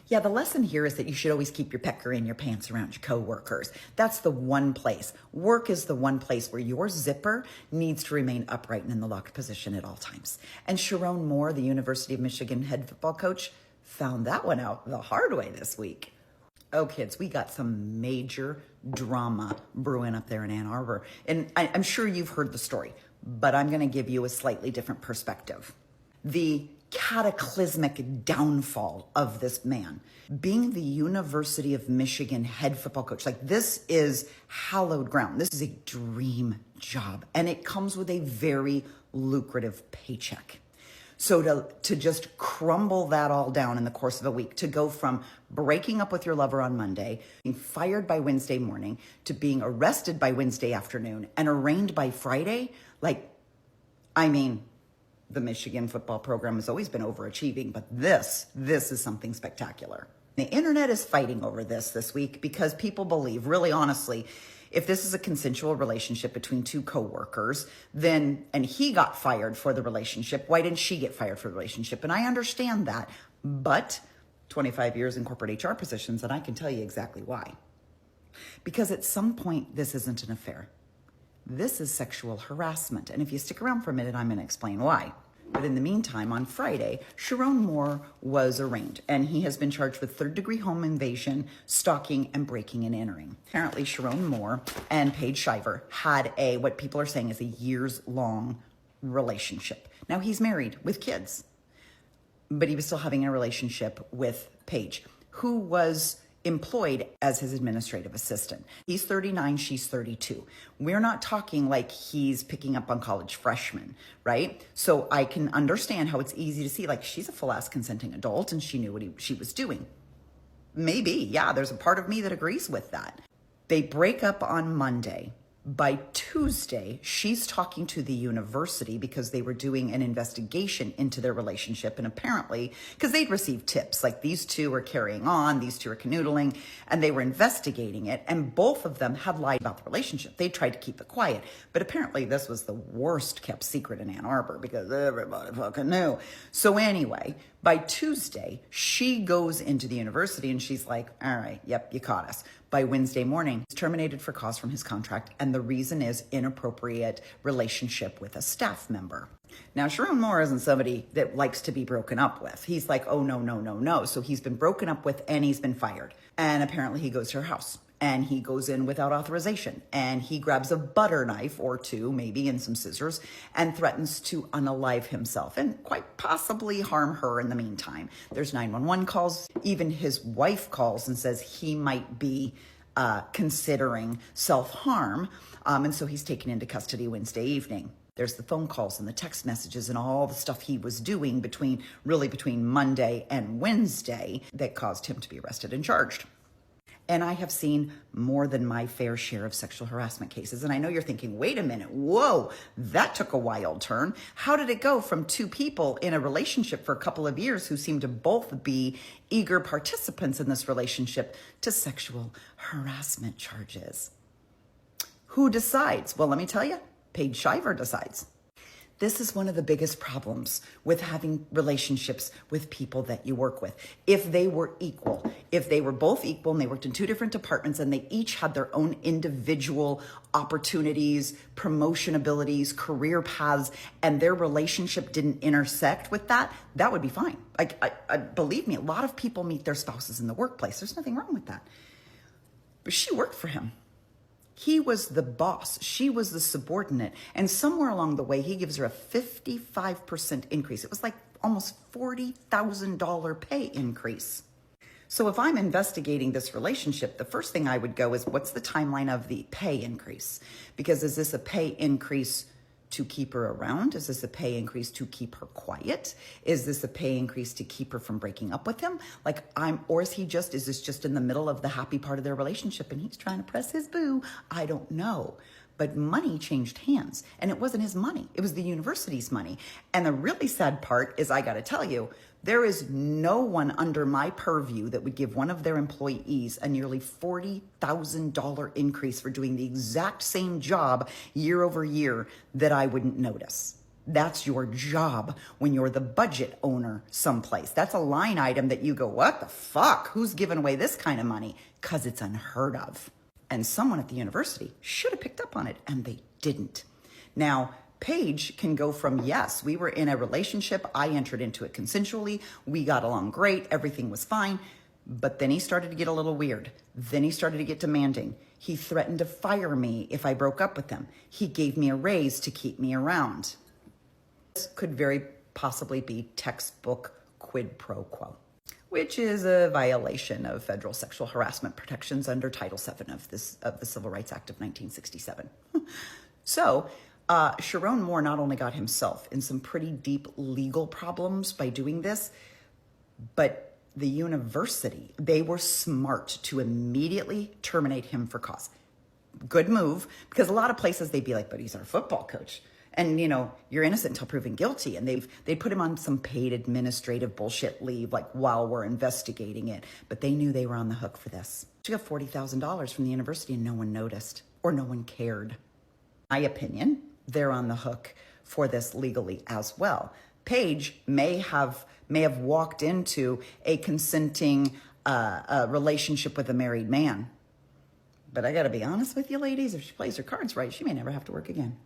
Yeah, the lesson here is that you should always keep your pecker in your pants around your coworkers. That's the one place. Work is the one place where your zipper needs to remain upright and in the locked position at all times. And Sharon Moore, the University of Michigan head football coach, found that one out the hard way this week. Oh, kids, we got some major drama brewing up there in Ann Arbor. And I'm sure you've heard the story, but I'm going to give you a slightly different perspective. The cataclysmic downfall of this man being the University of Michigan head football coach. Like, this is hallowed ground. This is a dream job, and it comes with a very lucrative paycheck. So to just crumble that all down in the course of a week, to go from breaking up with your lover on Monday, being fired by Wednesday morning, to being arrested by Wednesday afternoon and arraigned by Friday, the Michigan football program has always been overachieving, but this is something spectacular. The internet is fighting over this week because people believe, really honestly, if this is a consensual relationship between two coworkers, and he got fired for the relationship, why didn't she get fired for the relationship? And I understand that, but 25 years in corporate HR positions, and I can tell you exactly why. Because at some point, this isn't an affair. This is sexual harassment. And if you stick around for a minute, I'm going to explain why. But in the meantime, on Friday, Sharon Moore was arraigned, and he has been charged with third-degree home invasion, stalking, and breaking and entering. Apparently, Sharon Moore and Paige Shiver had what people are saying is a years-long relationship. Now, he's married with kids, but he was still having a relationship with Paige, who was employed as his administrative assistant. He's 39, she's 32. We're not talking like he's picking up on college freshmen, right? So I can understand how it's easy to see, like, she's a full-ass consenting adult and she knew what she was doing. Maybe, yeah, there's a part of me that agrees with that. They break up on Monday. By Tuesday, she's talking to the university because they were doing an investigation into their relationship. And apparently, because they'd received tips, like these two are carrying on, these two are canoodling, and they were investigating it. And both of them had lied about the relationship. They tried to keep it quiet. But apparently, this was the worst kept secret in Ann Arbor because everybody fucking knew. So anyway, by Tuesday, she goes into the university and she's like, all right, yep, you caught us. By Wednesday morning, he's terminated for cause from his contract, and the reason is inappropriate relationship with a staff member. Now, Sharon Moore isn't somebody that likes to be broken up with. He's like, oh, no. So he's been broken up with and he's been fired. And apparently he goes to her house and he goes in without authorization and he grabs a butter knife or two, maybe, and some scissors, and threatens to unalive himself and quite possibly harm her in the meantime. There's 911 calls. Even his wife calls and says he might be considering self-harm. And so he's taken into custody Wednesday evening. There's the phone calls and the text messages and all the stuff he was doing between Monday and Wednesday that caused him to be arrested and charged. And I have seen more than my fair share of sexual harassment cases. And I know you're thinking, wait a minute, whoa, that took a wild turn. How did it go from two people in a relationship for a couple of years who seem to both be eager participants in this relationship to sexual harassment charges? Who decides? Well, let me tell you, Paige Shiver decides. This is one of the biggest problems with having relationships with people that you work with. If they were equal, if they were both equal and they worked in two different departments and they each had their own individual opportunities, promotion abilities, career paths, and their relationship didn't intersect with that, that would be fine. Believe me, a lot of people meet their spouses in the workplace. There's nothing wrong with that. But she worked for him. He was the boss. She was the subordinate. And somewhere along the way, he gives her a 55% increase. It was like almost $40,000 pay increase. So if I'm investigating this relationship, the first thing I would go is, what's the timeline of the pay increase? Because is this a pay increase to keep her around? Is this a pay increase to keep her quiet? Is this a pay increase to keep her from breaking up with him? Or is this just in the middle of the happy part of their relationship and he's trying to press his boo? I don't know. But money changed hands, and it wasn't his money. It was the university's money. And the really sad part is, I got to tell you, there is no one under my purview that would give one of their employees a nearly $40,000 increase for doing the exact same job year over year that I wouldn't notice. That's your job when you're the budget owner someplace. That's a line item that you go, what the fuck? Who's giving away this kind of money? Because it's unheard of. And someone at the university should have picked up on it, and they didn't. Now, Paige can go from, yes, we were in a relationship. I entered into it consensually. We got along great. Everything was fine. But then he started to get a little weird. Then he started to get demanding. He threatened to fire me if I broke up with him. He gave me a raise to keep me around. This could very possibly be textbook quid pro quo, which is a violation of federal sexual harassment protections under Title VII of the Civil Rights Act of 1967. So Sherrone Moore not only got himself in some pretty deep legal problems by doing this, but the university, they were smart to immediately terminate him for cause. Good move, because a lot of places they'd be like, but he's our football coach. And, you know, you're innocent until proven guilty. And they put him on some paid administrative bullshit leave, like while we're investigating it. But they knew they were on the hook for this. She got $40,000 from the university and no one noticed or no one cared. My opinion, they're on the hook for this legally as well. Paige may have walked into a consenting relationship with a married man. But I got to be honest with you, ladies, if she plays her cards right, she may never have to work again.